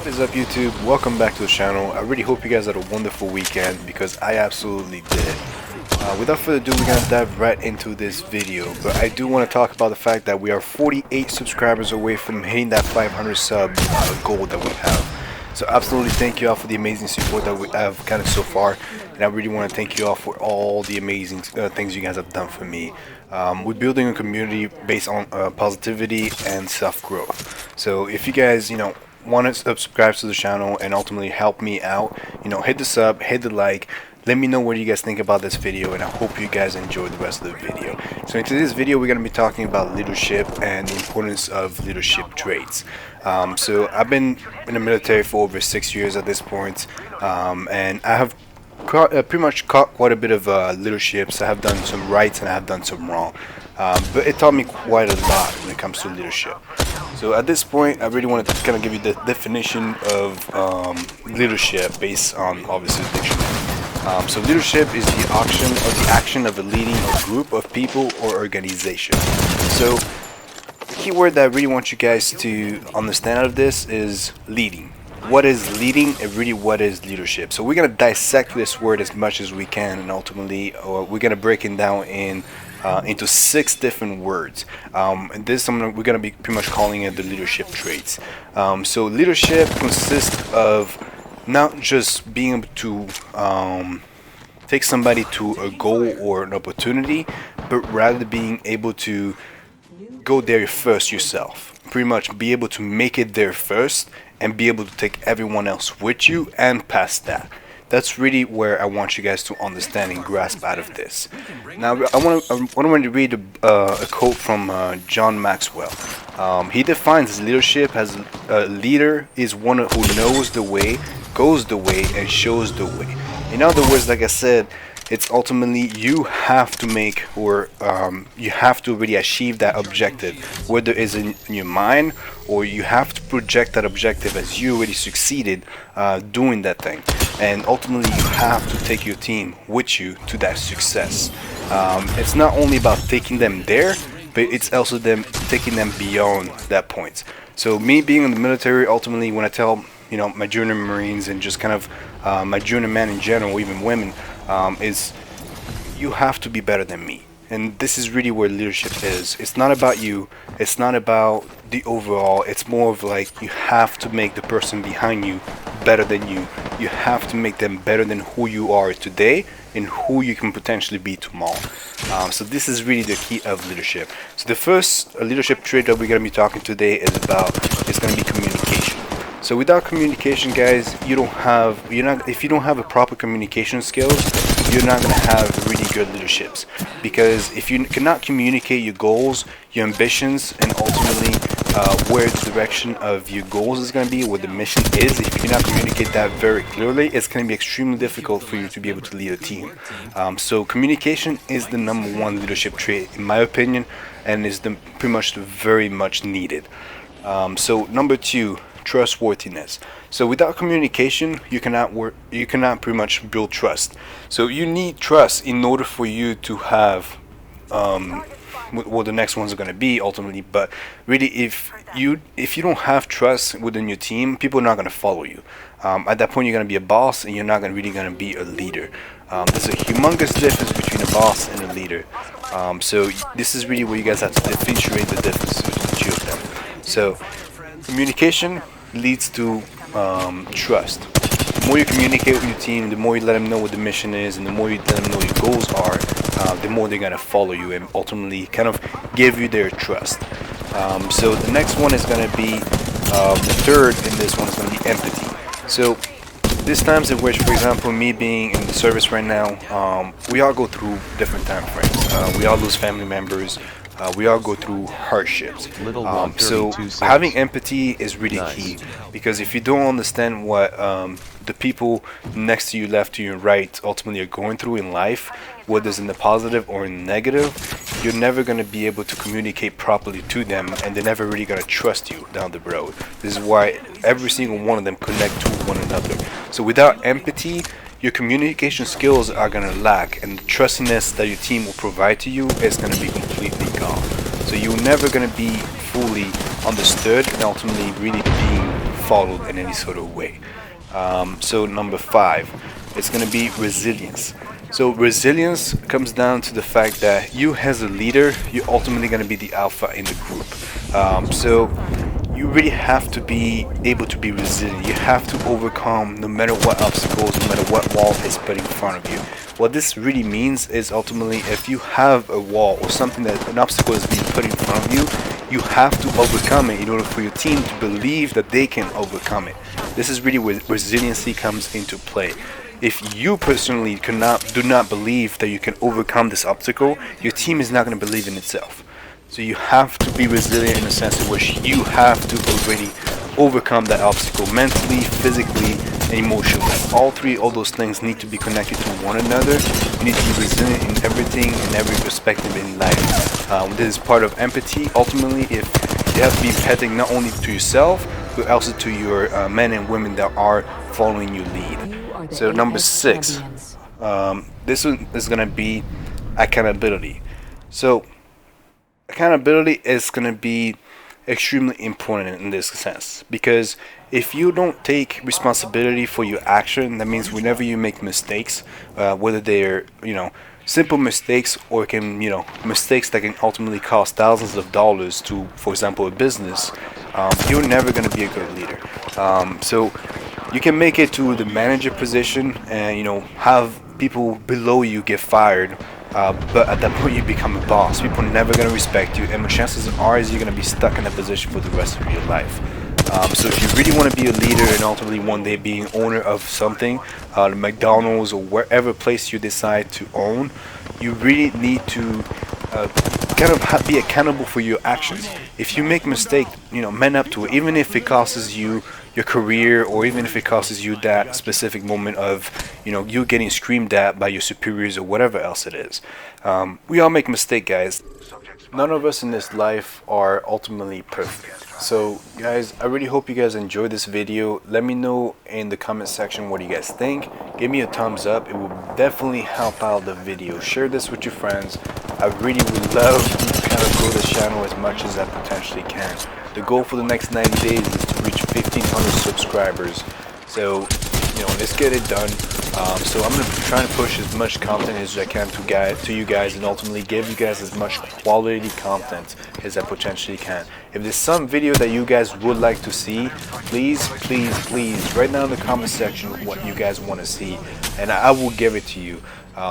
is up, YouTube? Welcome back to the channel. I really hope you guys had a wonderful weekend because I absolutely did. Without further ado, we're gonna dive right into this video, but I do want to talk about the fact that we are 48 subscribers away from hitting that 500 sub goal that we have. So absolutely thank you all for the amazing support that we have gotten so far, and I really want to thank you all for all the amazing things you guys have done for me. We're building a community based on positivity and self-growth. So if you guys, want to subscribe to the channel and ultimately help me out, hit the sub, hit the like. Let me know what you guys think about this video, and I hope you guys enjoy the rest of the video. So in today's video, we're going to be talking about leadership and the importance of leadership traits. So I've been in the military for over 6 years at this point, and I have pretty much caught quite a bit of leadership. So I have done some rights and I have done some wrong, but it taught me quite a lot when it comes to leadership. So at this point, I really want to kind of give you the definition of leadership based on obviously the dictionary. So leadership is the action of leading a group of people or organization. So the key word that I really want you guys to understand out of this is leading. What is leading and really what is leadership? So we're going to dissect this word as much as we can, and ultimately we're going to break it down into 6 different words. And this we're going to be pretty much calling it the leadership traits. So leadership consists of not just being able to take somebody to a goal or an opportunity, but rather being able to go there first yourself. Pretty much be able to make it there first and be able to take everyone else with you and past that. That's really where I want you guys to understand and grasp out of this. Now, I want to read a quote from John Maxwell. He defines leadership as a leader is one who knows the way, goes the way, and shows the way. In other words, like I said, it's ultimately you have to make, or you have to really achieve that objective, whether it's in your mind or you have to project that objective as you already succeeded doing that thing. And ultimately you have to take your team with you to that success. It's not only about taking them there, but it's also them taking them beyond that point. So me being in the military, ultimately when I tell my junior Marines and just kind of my junior men in general, even women, is you have to be better than me. And this is really where leadership is. It's not about you, it's not about the overall, it's more of like you have to make the person behind you better than you. You have to make them better than who you are today and who you can potentially be tomorrow. So this is really the key of leadership. So the first leadership trait that we're going to be talking today is going to be communication. So without communication, guys, if you don't have a proper communication skills, you're not going to have really good leaderships. Because if you cannot communicate your goals, your ambitions, and ultimately where the direction of your goals is going to be, what the mission is, if you cannot communicate that very clearly, it's going to be extremely difficult for you to be able to lead a team. So communication is the #1 leadership trait, in my opinion, and is pretty much very much needed. So number 2, trustworthiness. So without communication, you cannot pretty much build trust. So you need trust in order for you to have what the next ones are going to be ultimately. But really, if you don't have trust within your team, people are not going to follow you. At that point, you're going to be a boss, and you're not really going to be a leader. There's a humongous difference between a boss and a leader. So this is really where you guys have to differentiate the difference between the two of them. So communication leads to trust. The more you communicate with your team, the more you let them know what the mission is, and the more you let them know your goals are, the more they're going to follow you and ultimately kind of give you their trust. So the next one is going to be the third in this one is going to be empathy. So there's times in which, for example, me being in the service right now, we all go through different time frames. We all lose family members. We all go through hardships. So having empathy is really key, because if you don't understand what the people next to you, left to you, and right ultimately are going through in life, whether it's in the positive or in the negative, you're never going to be able to communicate properly to them, and they're never really going to trust you down the road. This is why every single one of them connect to one another. So without empathy, your communication skills are going to lack, and the trustiness that your team will provide to you is going to be completely gone. So you're never going to be fully understood and ultimately really being followed in any sort of way. So number 5, it's going to be resilience. So resilience comes down to the fact that you as a leader, you're ultimately going to be the alpha in the group. So you really have to be able to be resilient. You have to overcome no matter what obstacles, no matter what wall is put in front of you. What this really means is ultimately if you have a wall or something that an obstacle is being put in front of you, you have to overcome it in order for your team to believe that they can overcome it. This is really where resiliency comes into play. If you personally do not believe that you can overcome this obstacle, your team is not going to believe in itself. So you have to be resilient in the sense in which you have to already overcome that obstacle mentally, physically, and emotionally. All three of those things need to be connected to one another. You need to be resilient in everything, in every perspective in life. This is part of empathy. Ultimately, if you have to be empathetic not only to yourself, but also to your men and women that are following your lead. So number 6, this one is going to be accountability. So accountability is going to be extremely important in this sense, because if you don't take responsibility for your action, that means whenever you make mistakes, whether they're simple mistakes or mistakes that can ultimately cost thousands of dollars to, for example, a business, you're never going to be a good leader. So you can make it to the manager position and have people below you get fired, but at that point you become a boss. People are never going to respect you, and the chances are is you're going to be stuck in that position for the rest of your life. So if you really want to be a leader and ultimately one day be an owner of something, McDonald's or wherever place you decide to own, you really need to be accountable for your actions. If you make a mistake, man up to it, even if it costs you your career, or even if it costs you that specific moment of you getting screamed at by your superiors or whatever else it is. We all make mistakes, guys. None of us in this life are ultimately perfect. So guys, I really hope you guys enjoyed this video. Let me know in the comment section what you guys think. Give me a thumbs up. It will definitely help out the video. Share this with your friends. I really would love to kind of grow this channel as much as I potentially can. The goal for the next 90 days is to reach 1,500 subscribers. So let's get it done. So I'm going to try and push as much content as I can to you guys, and ultimately give you guys as much quality content as I potentially can. If there's some video that you guys would like to see, please write down in the comment section what you guys want to see, and I will give it to you.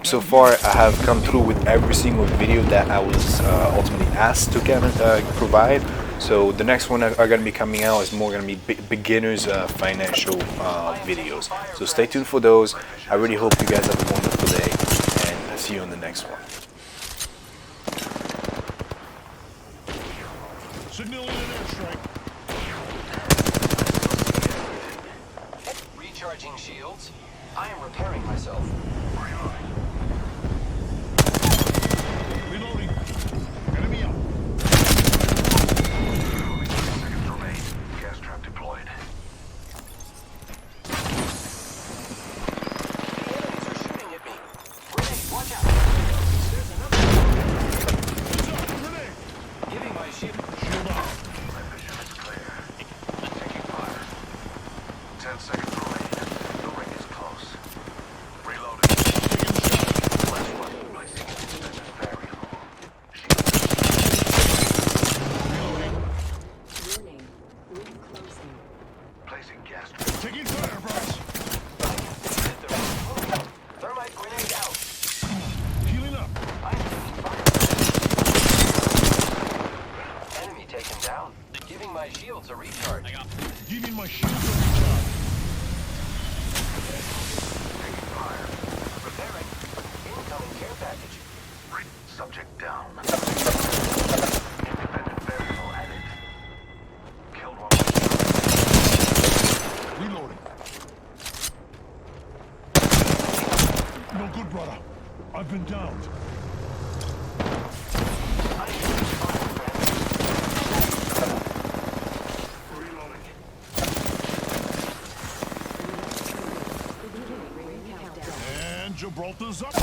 So far I have come through with every single video that I was ultimately asked to provide. So the next one are going to be coming out is more going to be beginners financial videos. So stay tuned for those. I really hope you guys have a wonderful day, and I'll see you on the next one. Signaling an airstrike. Recharging shields. I am repairing myself. Reloading. Enemy up. Seconds remain. Gas trap deployed. Enemies are shooting at me. Grenade, watch out. Grenade. Giving my shield. Shield up. My vision is clear. Taking fire. 10 seconds remain. The ring is close. Reloading. Last one. Placing extended variable. Warning. Ring closing. Placing gas trap. Taking fire, Bryce. Thermite grenade out. Healing up. I'm taking fire. Enemy taken down. Giving my shields a recharge. Giving my shield a recharge. Taking fire. Repairing. Incoming care package. Subject down. Independent variable added. Killed one. Reloading. No good, brother. I've been downed. Reloading. Beginning ring countdown. And Gibraltar's up.